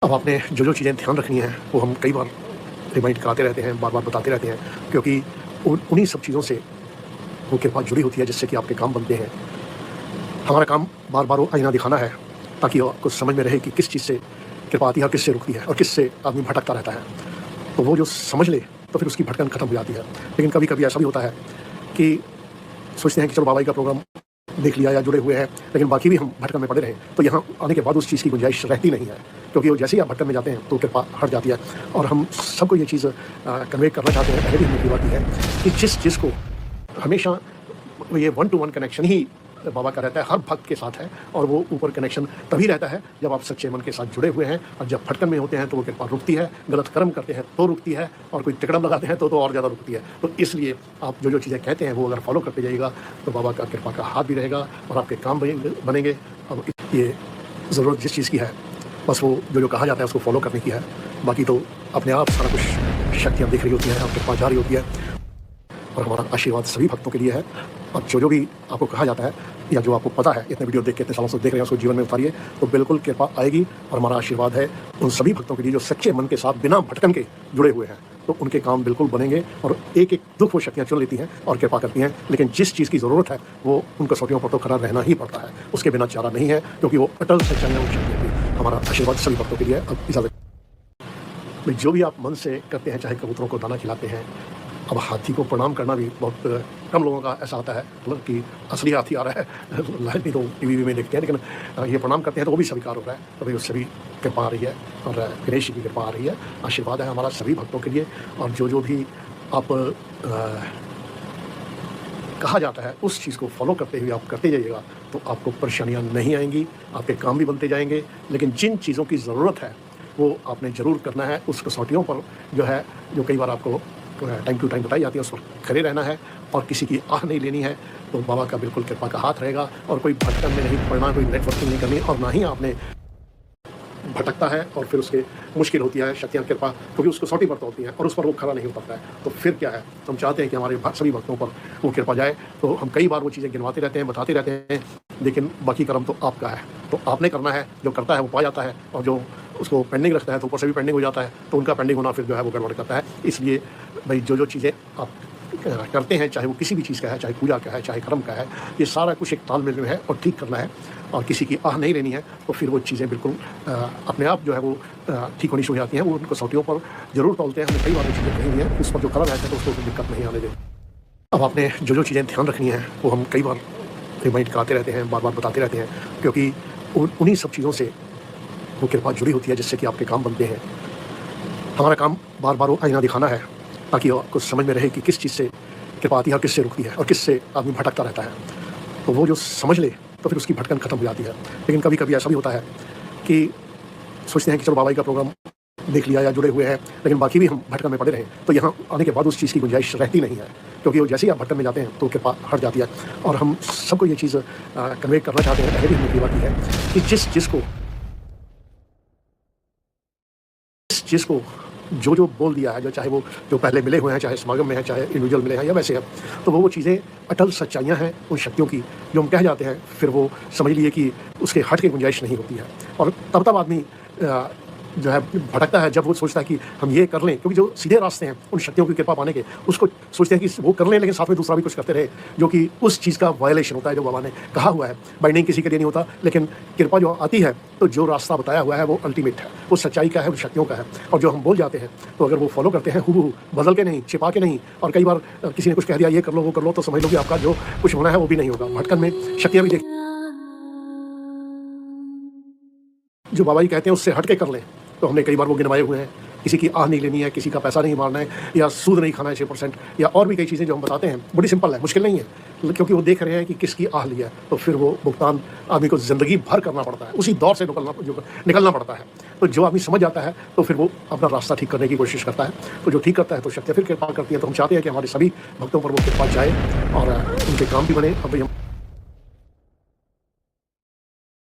अब आपने जो चीज़ें ध्यान रखनी है वो हम कई बार रिमाइंड कराते रहते हैं, बार-बार बताते रहते हैं, क्योंकि उन्हीं सब चीज़ों से वो कृपा जुड़ी होती है जिससे कि आपके काम बनते हैं। हमारा काम बार-बार वो आईना दिखाना है ताकि आपको समझ में रहे कि किस चीज़ से कृपा आती है और किससे रुकती है और किससे आदमी भटकता रहता है। तो वो जो समझ ले तो फिर उसकी भटकन खत्म हो जाती है। लेकिन कभी-कभी ऐसा भी होता है कि सोचते हैं कि चलो बाबा जी का प्रोग्राम देख लिया या जुड़े हुए हैं, लेकिन बाकी भी हम भटकन में पड़े रहें, तो यहाँ आने के बाद उस चीज़ की गुंजाइश रहती नहीं है, क्योंकि वो जैसे ही आप भटकन में जाते हैं तो कृपा हट जाती है। और हम सबको ये चीज़ कन्वे करना चाहते हैं, पहले भी हमने की बात की है कि जिस चीज़ को हमेशा ये वन टू वन कनेक्शन ही बाबा का रहता है, हर भक्त के साथ है, और वो ऊपर कनेक्शन तभी रहता है जब आप सच्चे मन के साथ जुड़े हुए हैं। और जब भटकन में होते हैं तो वो कृपा रुकती है, गलत कर्म करते हैं तो रुकती है, और कोई तिकड़म लगाते हैं तो और ज़्यादा रुकती है। तो इसलिए आप जो चीज़ें कहते हैं वो अगर फॉलो करते जाइएगा तो बाबा का कृपा का हाथ भी रहेगा और आपके काम बनेंगे। अब ये ज़रूरत जिस चीज़ की है बस वो जो कहा जाता है उसको फॉलो करने की है। बाकी तो अपने आप सारा कुछ शक्तियाँ दिख रही होती हैं, आपके पास जा रही होती है, और हमारा आशीर्वाद सभी भक्तों के लिए है। और जो भी आपको कहा जाता है या जो आपको पता है, इतने वीडियो देख के इतने सालों से देख रहे हैं, उसको जीवन में उतारिए तो बिल्कुल कृपा आएगी। और हमारा आशीर्वाद है उन सभी भक्तों के लिए जो सच्चे मन के साथ बिना भटकन के जुड़े हुए हैं, तो उनके काम बिल्कुल बनेंगे। और एक एक दुख वो शक्तियाँ चुन लेती हैं और कृपा करती हैं, लेकिन जिस चीज़ की ज़रूरत है वो उन कसौटियों पर तो खड़ा रहना ही पड़ता है, उसके बिना चारा नहीं है, क्योंकि वो अटल सच्चाइयाँ उन शक्तियों की। हमारा आशीर्वाद सभी भक्तों के लिए। अब इजाज़त। जो भी आप मन से करते हैं, चाहे कबूतरों को दाना खिलाते हैं, अब हाथी को प्रणाम करना भी बहुत कम लोगों का ऐसा आता है, मतलब कि असली हाथी आ रहा है, लाइव नहीं तो टीवी में देखते हैं, लेकिन ये प्रणाम करते हैं तो वो भी स्वीकार हो रहा है। तो भाई उससे भी कृपा आ रही है और गणेश जी की कृपा आ रही है। आशीर्वाद है हमारा सभी भक्तों के लिए। और जो भी आप कहा जाता है उस चीज़ को फॉलो करते हुए आप करते जाइएगा तो आपको परेशानियाँ नहीं आएंगी, आपके काम भी बनते जाएंगे। लेकिन जिन चीज़ों की ज़रूरत है वो आपने ज़रूर करना है। उस कसौटियों पर जो कई बार आपको टाइम टू टाइम बताई जाती है, उस पर खड़े रहना है और किसी की आह नहीं लेनी है। तो बाबा का बिल्कुल कृपा का हाथ रहेगा और कोई भटकन में नहीं पड़ना, कोई नेटवर्किंग नहीं करनी, और ना ही आपने भटकता है और फिर उसके मुश्किल होती है शक्तियाँ कृपा, क्योंकि उसको कसौटी पर तो होती हैं और उस पर वो खड़ा नहीं उतरता है। तो फिर क्या है, हम चाहते हैं कि हमारे सभी भक्तों पर वो कृपा जाए। तो हम कई बार वो चीज़ें गिनवाते रहते हैं, बताते रहते हैं, लेकिन बाकी कर्म तो आपका है, तो आपने करना है। जो करता है वो पा जाता है, और जो उसको पेंडिंग रखता है तो ऊपर से भी पेंडिंग हो जाता है, तो उनका पेंडिंग होना फिर वो गड़बड़ करता है। इसलिए भाई जो चीज़ें आप करते हैं, चाहे वो किसी भी चीज़ का है, चाहे पूजा का है, चाहे कर्म का है, ये सारा कुछ एक तालमेल में है और ठीक करना है, और किसी की आह नहीं लेनी है। तो फिर वो चीज़ें बिल्कुल अपने आप वो ठीक होनी शुरू हो जाती हैं। वो उनको कसौटियों पर ज़रूर तोलते हैं। हमने कई बार वो चीज़ें कही हुई हैं, उस पर जो खड़ा रहता है तो उसको दिक्कत नहीं आने दें। अब आपने जो चीज़ें ध्यान रखनी है वो हम कई बार रिमाइंड कराते रहते हैं, बार-बार बताते रहते हैं, क्योंकि उन्हीं सब चीज़ों से वो कृपा जुड़ी होती है जिससे कि आपके काम बनते हैं। हमारा काम बार-बार वो आईना दिखाना है ताकि आपको समझ में रहे कि किस चीज़ से कृपा आती है और किससे रुकती है और किससे आदमी भटकता रहता है। तो वो जो समझ ले तो फिर उसकी भटकन खत्म हो जाती है। लेकिन कभी-कभी ऐसा भी होता है कि सोचते हैं कि चलो बाबा जी का प्रोग्राम देख लिया या जुड़े हुए हैं, लेकिन बाकी भी हम भटकन में पड़े रहें, तो यहाँ आने के बाद उस चीज़ की गुंजाइश रहती नहीं है, क्योंकि वो जैसे ही आप भटकन में जाते हैं तो कृपा हट जाती है। और हम सबको ये चीज़ कन्वे करना चाहते हैं, पहले भी हमने की बात की है कि जिस चीज़ को जो बोल दिया है, चाहे वो जो पहले मिले हुए हैं, चाहे समागम में है, चाहे इंडिविजुअल मिले हैं या वैसे हैं, तो वो चीज़ें अटल सच्चाइयाँ हैं उन शक्तियों की। जो हम कह जाते हैं फिर वो समझ लिए कि उसके हट के गुंजाइश नहीं होती है। और तब आदमी भटकता है जब वो सोचता है कि हम ये कर लें, क्योंकि जो सीधे रास्ते हैं उन शक्तियों की कृपा पाने के, उसको सोचते हैं कि वो कर लें, लेकिन साथ में दूसरा भी कुछ करते रहे, जो कि उस चीज़ का वायलेशन होता है। जो बाबा ने कहा हुआ है, बाइंडिंग किसी के लिए नहीं होता, लेकिन कृपा जो आती है तो जो रास्ता बताया हुआ है वो अल्टीमेट है, वो सच्चाई का है, वो शक्तियों का है। और जो हम बोल जाते हैं तो अगर वो फॉलो करते हैं हूबहू, बदल के नहीं, छिपा के नहीं, और कई बार किसी ने कुछ कह दिया ये कर लो वो कर लो, तो समझ लो कि आपका जो कुछ होना है वो भी नहीं होगा। भटकन में शक्तियाँ भी जो बाबा जी कहते हैं उससे हट के कर लें, तो हमने कई बार वो गिनवाए हुए हैं। किसी की आह नहीं लेनी है, किसी का पैसा नहीं मारना है, या सूद नहीं खाना है 6%, या और भी कई चीज़ें जो हम बताते हैं बड़ी सिंपल है, मुश्किल नहीं है, क्योंकि वो देख रहे हैं कि किसकी आह ली है, तो फिर वो भुगतान आदमी को ज़िंदगी भर करना पड़ता है, उसी दौर से निकलना पड़ता है। तो जो आदमी समझ जाता है तो फिर वो अपना रास्ता ठीक करने की कोशिश करता है। तो जो ठीक करता है तो शक्तियाँ फिर कृपा करती है। तो हम चाहते हैं कि हमारे सभी भक्तों पर वो कृपा जाए और उनके काम भी बने। अब